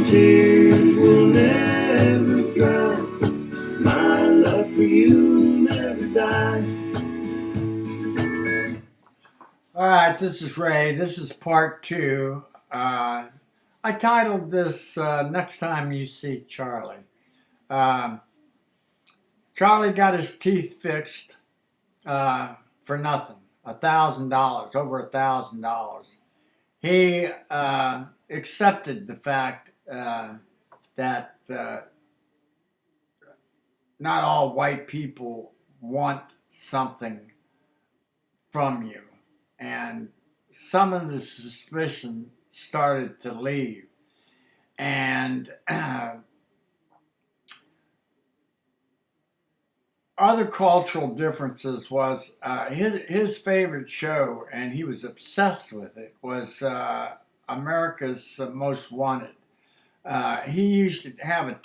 tears will never dry. My love for you never dies. All right, this is Ray. This is part two. I titled this Next Time You See Charlie. Um, Charlie got his teeth fixed for nothing, $1,000, over $1,000. He accepted the fact that not all white people want something from you. And some of the suspicion started to leave. And other cultural differences was his favorite show, and he was obsessed with it, was America's Most Wanted. He used to have a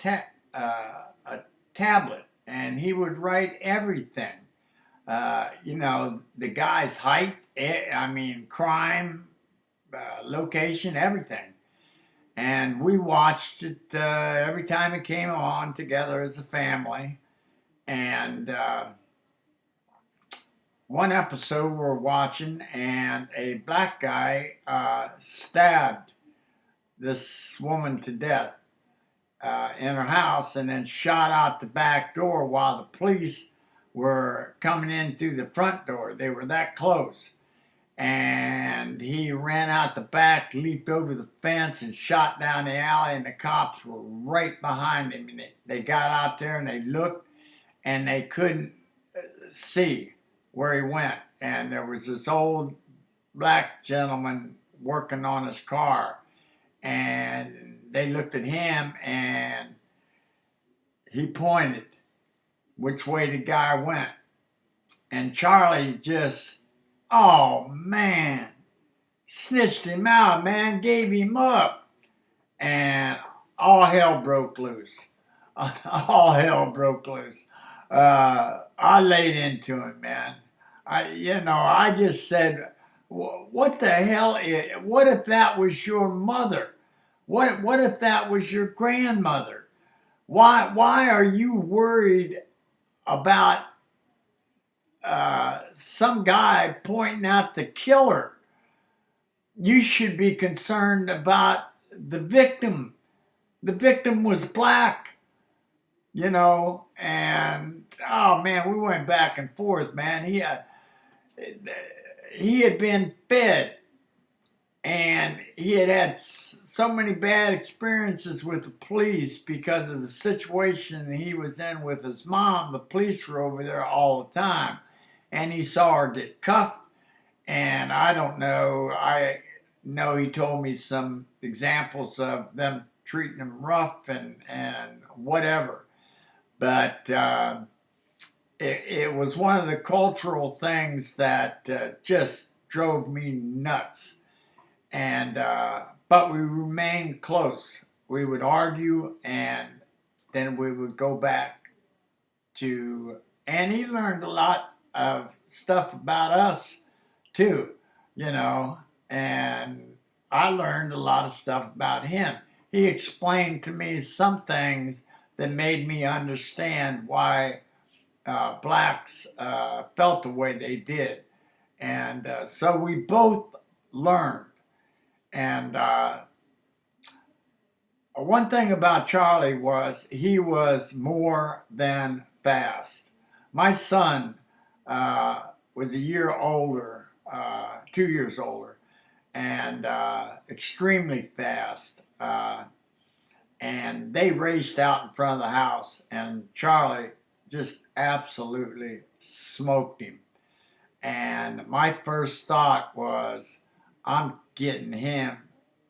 tablet, and he would write everything. The guy's height, crime, location, everything. And we watched it every time it came on together as a family. And one episode we're watching, and a black guy stabbed this woman to death in her house and then shot out the back door while the police were coming in through the front door. They were that close. And he ran out the back, leaped over the fence, and shot down the alley, and the cops were right behind him. And they got out there and they looked, and they couldn't see where he went. And there was this old black gentleman working on his car, and they looked at him, and he pointed which way the guy went. And Charlie just, oh man, snitched him out, man, gave him up. And all hell broke loose. All hell broke loose. I laid into him, man. I just said, what the hell what if that was your mother? What if that was your grandmother? Why are you worried about some guy pointing out the killer? You should be concerned about the victim. The victim was black, and oh man, we went back and forth, man. He had been fed, and he had so many bad experiences with the police because of the situation he was in with his mom. The police were over there all the time, and he saw her get cuffed. And I don't know, I know he told me some examples of them treating him rough and whatever. But it was one of the cultural things that just drove me nuts. And but we remained close. We would argue, and then we would go back to, and he learned a lot of stuff about us too, and I learned a lot of stuff about him. He explained to me some things that made me understand why blacks felt the way they did. And so we both learned. And one thing about Charlie was he was more than fast. My son was a year older, 2 years older, and extremely fast. And they raced out in front of the house, and Charlie just absolutely smoked him. And my first thought was, I'm getting him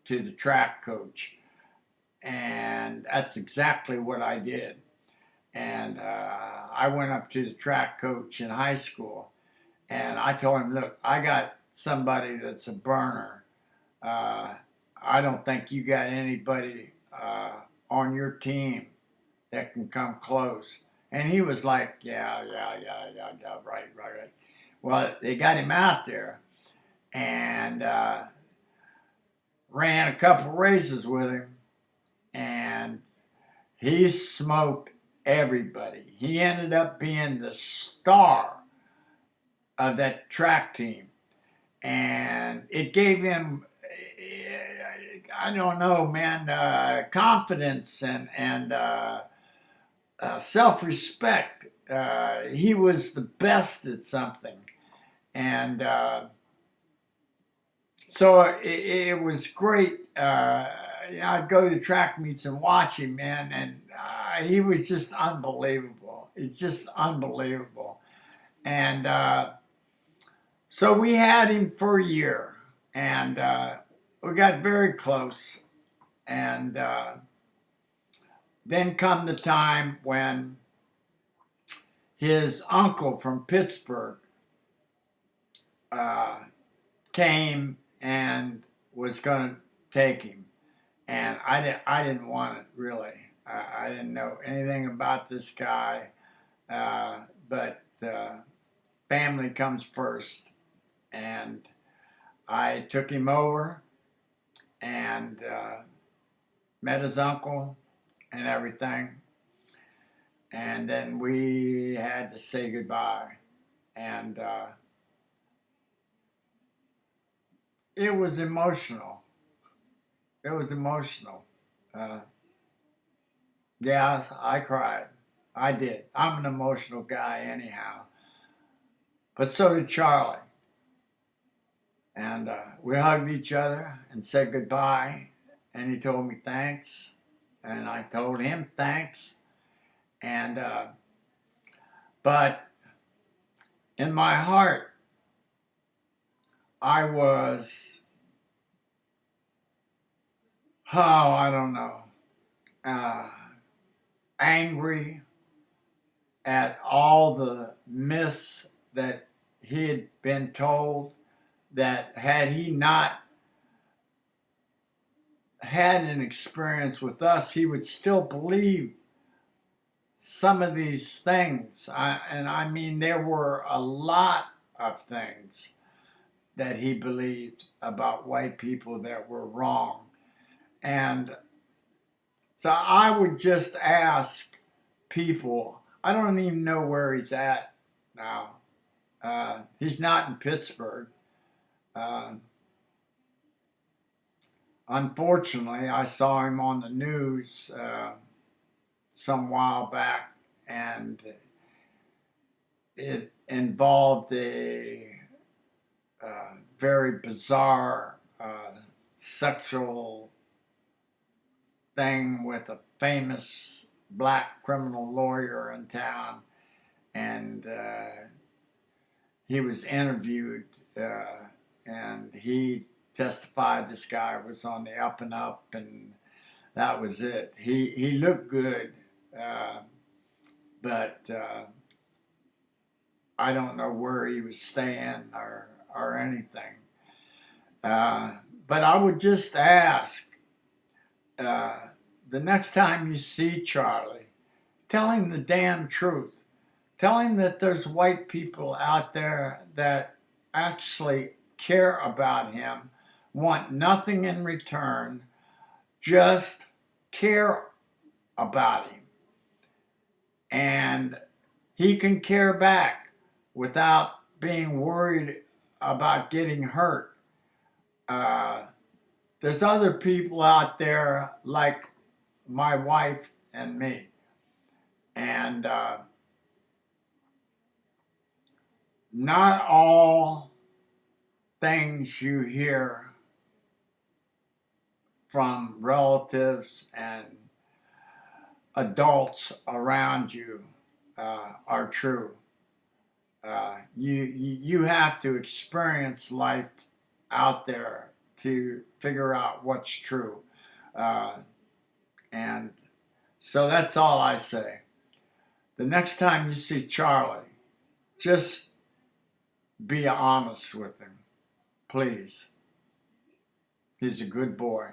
to the track coach. And that's exactly what I did. And I went up to the track coach in high school, and I told him, look, I got somebody that's a burner. I don't think you got anybody on your team that can come close. And he was like, yeah, right. Well, they got him out there, and ran a couple races with him, he smoked everybody. He ended up being the star of that track team. And it gave him, I don't know, man, confidence and self-respect. He was the best at something. And so it was great. I'd go to track meets and watch him, man, and he was just unbelievable. It's just unbelievable. And so we had him for a year, and we got very close. And then come the time when his uncle from Pittsburgh came and was going to take him. And I didn't want it, really. I didn't know anything about this guy, but family comes first. And I took him over and met his uncle and everything. And then we had to say goodbye. And it was emotional. It was emotional. Yeah, I cried. I did. I'm an emotional guy anyhow. But so did Charlie. And we hugged each other and said goodbye. And he told me thanks. And I told him thanks. And but in my heart, I was, oh, I don't know, angry at all the myths that he had been told, that had he not had an experience with us, he would still believe some of these things. And I mean, there were a lot of things that he believed about white people that were wrong. And so I would just ask people, I don't even know where he's at now. He's not in Pittsburgh. Unfortunately, I saw him on the news some while back, and it involved a very bizarre sexual thing with a famous black criminal lawyer in town, and he was interviewed, and he testified this guy was on the up and up, and that was it. He looked good, but I don't know where he was staying or anything. But I would just ask, the next time you see Charlie, tell him the damn truth. Tell him that there's white people out there that actually care about him, want nothing in return, just care about him. And he can care back without being worried about getting hurt. There's other people out there like my wife and me. And not all things you hear from relatives and adults around you are true. You have to experience life out there to figure out what's true. And so that's all I say. The next time you see Charlie, just be honest with him, please. He's a good boy.